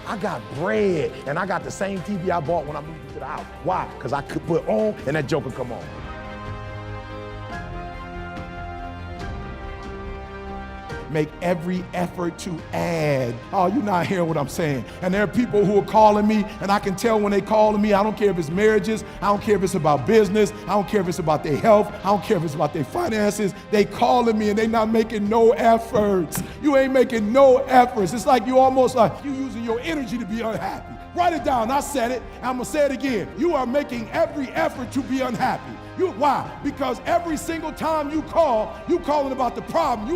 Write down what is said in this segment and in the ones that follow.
I got bread, and I got the same TV I bought when I moved into the house. Why? Because I could put on, and that joker come on. Make every effort to add. Oh, you're not hearing what I'm saying. And there are people who are calling me, and I can tell when they calling me, I don't care if it's marriages, I don't care if it's about business, I don't care if it's about their health, I don't care if it's about their finances. They calling me and they not making no efforts. You ain't making no efforts. It's like you almost like you using your energy to be unhappy. Write it down. I said it. I'm gonna say it again. You are making every effort to be unhappy. Why? Because every single time you calling about the problem.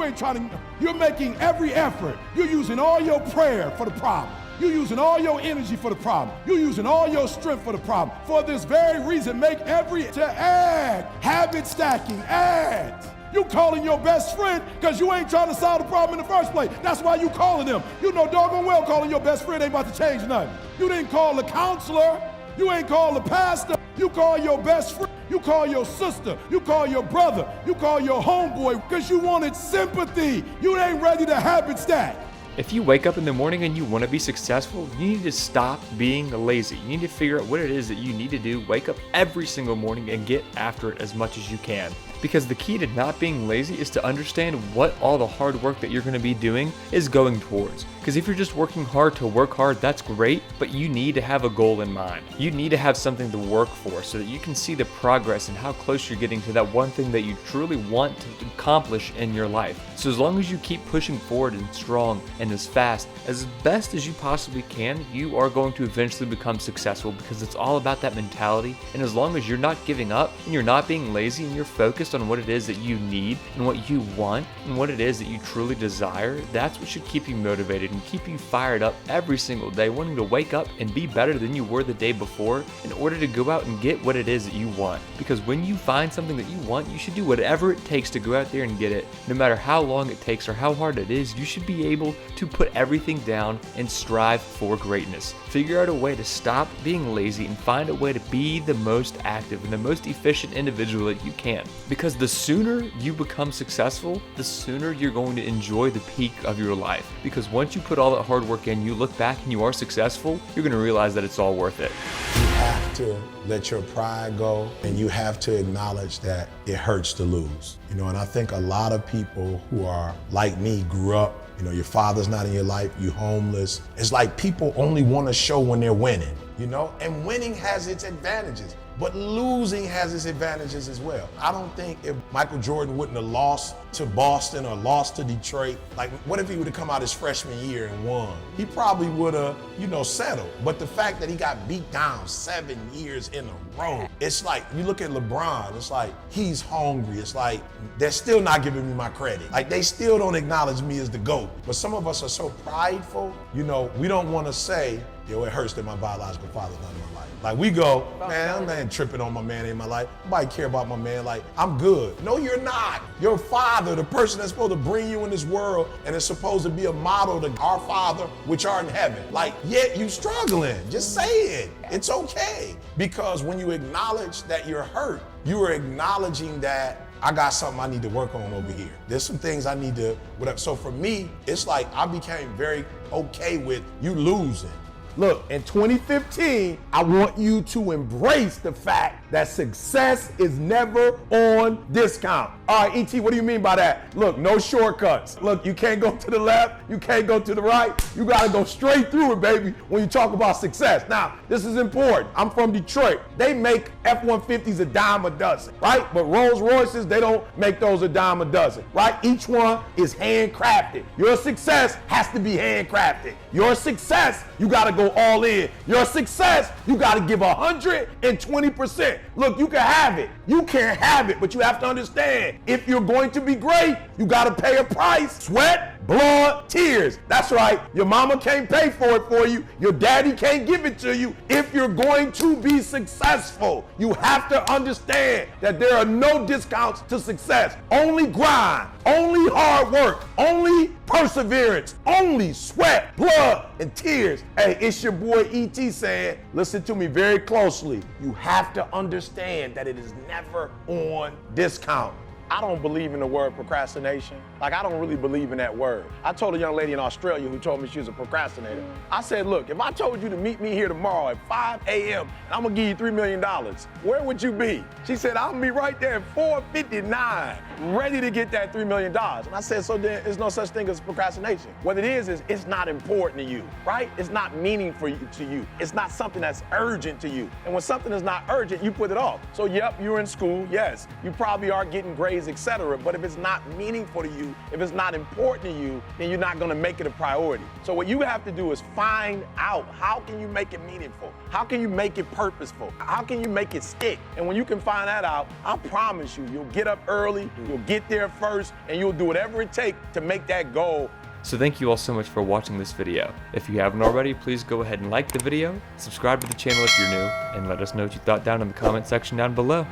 You're making every effort. You're using all your prayer for the problem. You're using all your energy for the problem. You're using all your strength for the problem. For this very reason, make every to add. Habit stacking, add. You calling your best friend because you ain't trying to solve the problem in the first place. That's why you calling them. You know doggone well calling your best friend ain't about to change nothing. You didn't call the counselor. You ain't call the pastor. You call your best friend. You call your sister. You call your brother. You call your homeboy because you wanted sympathy. You ain't ready to habit stack. If you wake up in the morning and you want to be successful, you need to stop being lazy. You need to figure out what it is that you need to do. Wake up every single morning and get after it as much as you can. Because the key to not being lazy is to understand what all the hard work that you're going to be doing is going towards. Because if you're just working hard to work hard, that's great, but you need to have a goal in mind. You need to have something to work for so that you can see the progress and how close you're getting to that one thing that you truly want to accomplish in your life. So as long as you keep pushing forward and strong and as fast, as best as you possibly can, you are going to eventually become successful because it's all about that mentality. And as long as you're not giving up and you're not being lazy and you're focused on what it is that you need and what you want and what it is that you truly desire, that's what should keep you motivated and keep you fired up every single day, wanting to wake up and be better than you were the day before in order to go out and get what it is that you want. Because when you find something that you want, you should do whatever it takes to go out there and get it. No matter how long it takes or how hard it is, you should be able to put everything down and strive for greatness. Figure out a way to stop being lazy and find a way to be the most active and the most efficient individual that you can. Because the sooner you become successful, the sooner you're going to enjoy the peak of your life. Because once you put all that hard work in, you look back and you are successful, you're going to realize that it's all worth it. You have to let your pride go, and you have to acknowledge that it hurts to lose. And I think a lot of people who are like me grew up, your father's not in your life, you're homeless. It's like people only want to show when they're winning, and winning has its advantages. But losing has its advantages as well. I don't think if Michael Jordan wouldn't have lost to Boston or lost to Detroit, like what if he would have come out his freshman year and won? He probably would have, settled. But the fact that he got beat down 7 years in a row, it's like, you look at LeBron, it's like he's hungry. It's like they're still not giving me my credit. Like they still don't acknowledge me as the GOAT. But some of us are so prideful, we don't want to say, it hurts that my biological father's not in my life. Like we go, man, I ain't tripping on my man in my life. Nobody care about my man. Like, I'm good. No, you're not. Your father, the person that's supposed to bring you in this world and is supposed to be a model to our Father which art in heaven. Like, yet you struggling. Just say it. It's okay. Because when you acknowledge that you're hurt, you are acknowledging that I got something I need to work on over here. There's some things I need to, whatever. So for me, it's like I became very okay with you losing. Look, in 2015, I want you to embrace the fact that success is never on discount. All right, E.T., what do you mean by that? Look, no shortcuts. Look, you can't go to the left, you can't go to the right. You gotta go straight through it, baby, when you talk about success. Now, this is important. I'm from Detroit. They make F-150s a dime a dozen, right? But Rolls Royces, they don't make those a dime a dozen, right? Each one is handcrafted. Your success has to be handcrafted. Your success, you gotta go all in. Your success, you gotta give 120%. Look, you can have it. You can't have it, but you have to understand, if you're going to be great, you gotta pay a price. Sweat, blood, tears. That's right. Your mama can't pay for it for you. Your daddy can't give it to you. If you're going to be successful, you have to understand that there are no discounts to success. Only grind, only hard work, only perseverance, only sweat, blood, and tears. Hey, it's your boy E.T. saying, listen to me very closely. You have to understand that it is never on discount. I don't believe in the word procrastination. Like, I don't really believe in that word. I told a young lady in Australia who told me she was a procrastinator. I said, look, if I told you to meet me here tomorrow at 5 a.m. and I'm gonna give you $3 million, where would you be? She said, I'll be right there at 4:59, ready to get that $3 million. And I said, so then there's no such thing as procrastination. What it is it's not important to you, right? It's not meaningful to you. It's not something that's urgent to you. And when something is not urgent, you put it off. So yep, you're in school, yes, you probably are getting grades, etc. But if it's not meaningful to you, if it's not important to you, then you're not gonna make it a priority. So what you have to do is find out, how can you make it meaningful? How can you make it purposeful? How can you make it stick? And when you can find that out, I promise you, you'll get up early, you'll get there first, and you'll do whatever it takes to make that goal. So thank you all so much for watching this video. If you haven't already, please go ahead and like the video, subscribe to the channel if you're new, and let us know what you thought down in the comment section down below.